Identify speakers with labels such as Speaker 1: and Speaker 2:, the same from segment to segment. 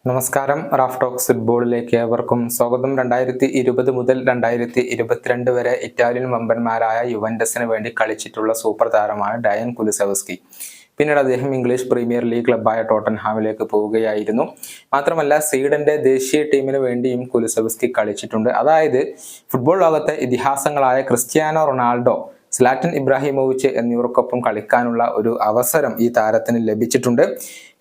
Speaker 1: നമസ്കാരം. Raf talks ഫുട്ബോളിലേക്ക് ഏവർക്കും സ്വാഗതം. 2020 മുതൽ 2022 വരെ ഇറ്റാലിയൻ വമ്പന്മാരായ യുവന്റസിന് വേണ്ടി കളിച്ചിട്ടുള്ള സൂപ്പർ താരമാണ് ഡയൻ കുലുസെവ്സ്കി. പിന്നീട് അദ്ദേഹം ഇംഗ്ലീഷ് പ്രീമിയർ ലീഗ് ക്ലബ്ബായ ടോട്ടൻഹാമിലേക്ക് പോവുകയായിരുന്നു. മാത്രമല്ല സ്വീഡന്റെ ദേശീയ ടീമിന് വേണ്ടിയും കുലുസെവ്സ്കി കളിച്ചിട്ടുണ്ട്. അതായത് ഫുട്ബോൾ ലോകത്തെ ഇതിഹാസങ്ങളായ ക്രിസ്ത്യാനോ റൊണാൾഡോ, സ്ലാറ്റൻ ഇബ്രാഹിമോവിച്ച് എന്നിവർക്കൊപ്പം കളിക്കാനുള്ള ഒരു അവസരം ഈ താരത്തിന് ലഭിച്ചിട്ടുണ്ട്.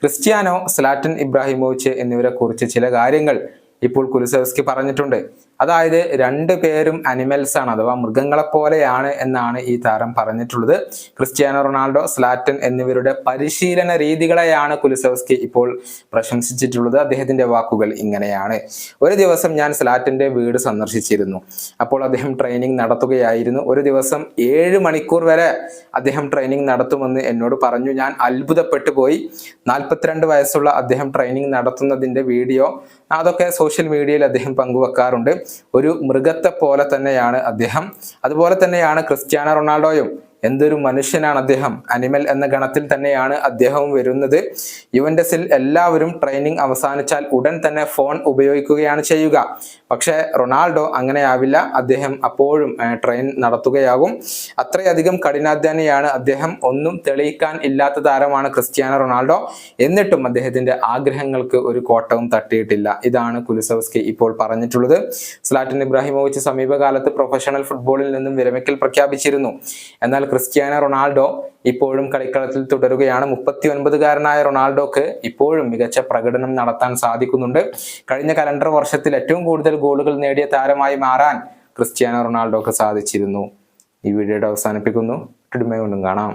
Speaker 1: ക്രിസ്ത്യാനോ, സ്ലാറ്റൻ ഇബ്രാഹിമോവിച്ച് എന്നിവരെ കുറിച്ച് ചില കാര്യങ്ങൾ ഇപ്പോൾ കുലുസെവ്സ്കി പറഞ്ഞിട്ടുണ്ട്. അതായത് രണ്ടു പേരും അനിമൽസ് ആണ്, അഥവാ മൃഗങ്ങളെ പോലെയാണ് എന്നാണ് ഈ താരം പറഞ്ഞിട്ടുള്ളത്. ക്രിസ്ത്യാനോ റൊണാൾഡോ, സ്ലാറ്റൻ എന്നിവരുടെ പരിശീലന രീതികളെയാണ് കുലുസെവ്സ്കി ഇപ്പോൾ പ്രശംസിച്ചിട്ടുള്ളത്. അദ്ദേഹത്തിന്റെ വാക്കുകൾ ഇങ്ങനെയാണ്: ഒരു ദിവസം ഞാൻ സ്ലാറ്റന്റെ വീട് സന്ദർശിച്ചിരുന്നു. അപ്പോൾ അദ്ദേഹം ട്രെയിനിങ് നടത്തുകയായിരുന്നു. ഒരു ദിവസം 7 മണിക്കൂർ വരെ അദ്ദേഹം ട്രെയിനിങ് നടത്തുമെന്ന് എന്നോട് പറഞ്ഞു. ഞാൻ അത്ഭുതപ്പെട്ടു പോയി. 42 വയസ്സുള്ള അദ്ദേഹം ട്രെയിനിങ് നടത്തുന്നതിന്റെ വീഡിയോ അതൊക്കെ സോഷ്യൽ മീഡിയയിൽ അദ്ദേഹം പങ്കുവെക്കാറുണ്ട്. ഒരു മൃഗത്തെ പോലെ തന്നെയാണ് അദ്ദേഹം. അതുപോലെ തന്നെയാണ് ക്രിസ്ത്യാനോ റൊണാൾഡോയും. എന്തൊരു മനുഷ്യനാണ് അദ്ദേഹം! അനിമൽ എന്ന ഗണത്തിൽ തന്നെയാണ് അദ്ദേഹവും വരുന്നത്. യുവന്റസിൽ എല്ലാവരും ട്രെയിനിങ് അവസാനിച്ചാൽ ഉടൻ തന്നെ ഫോൺ ഉപയോഗിക്കുകയാണ് ചെയ്യുക. പക്ഷെ റൊണാൾഡോ അങ്ങനെയാവില്ല. അദ്ദേഹം അപ്പോഴും ട്രെയിൻ നടത്തുകയാകും. അത്രയധികം കഠിനാധ്വാനിയാണ് അദ്ദേഹം. ഒന്നും തെളിയിക്കാൻ ഇല്ലാത്ത താരമാണ് ക്രിസ്ത്യാനോ റൊണാൾഡോ. എന്നിട്ടും അദ്ദേഹത്തിന്റെ ആഗ്രഹങ്ങൾക്ക് ഒരു കോട്ടവും തട്ടിയിട്ടില്ല. ഇതാണ് കുലുസെവ്സ്കി ഇപ്പോൾ പറഞ്ഞിട്ടുള്ളത്. സ്ലാറ്റൻ ഇബ്രാഹിമോവിച്ച് സമീപകാലത്ത് പ്രൊഫഷണൽ ഫുട്ബോളിൽ നിന്നും വിരമിക്കൽ പ്രഖ്യാപിച്ചിരുന്നു. എന്നാൽ ക്രിസ്ത്യാനോ റൊണാൾഡോ ഇപ്പോഴും കളിക്കളത്തിൽ തുടരുകയാണ്. 39-കാരനായ റൊണാൾഡോക്ക് ഇപ്പോഴും മികച്ച പ്രകടനം നടത്താൻ സാധിക്കുന്നുണ്ട്. കഴിഞ്ഞ കലണ്ടർ വർഷത്തിൽ ഏറ്റവും കൂടുതൽ ഗോളുകൾ നേടിയ താരമായി മാറാൻ ക്രിസ്ത്യാനോ റൊണാൾഡോക്ക് സാധിച്ചിരുന്നു. ഈ വീഡിയോയുടെ അവസാനിപ്പിക്കുന്നു. വീണ്ടും കാണാം.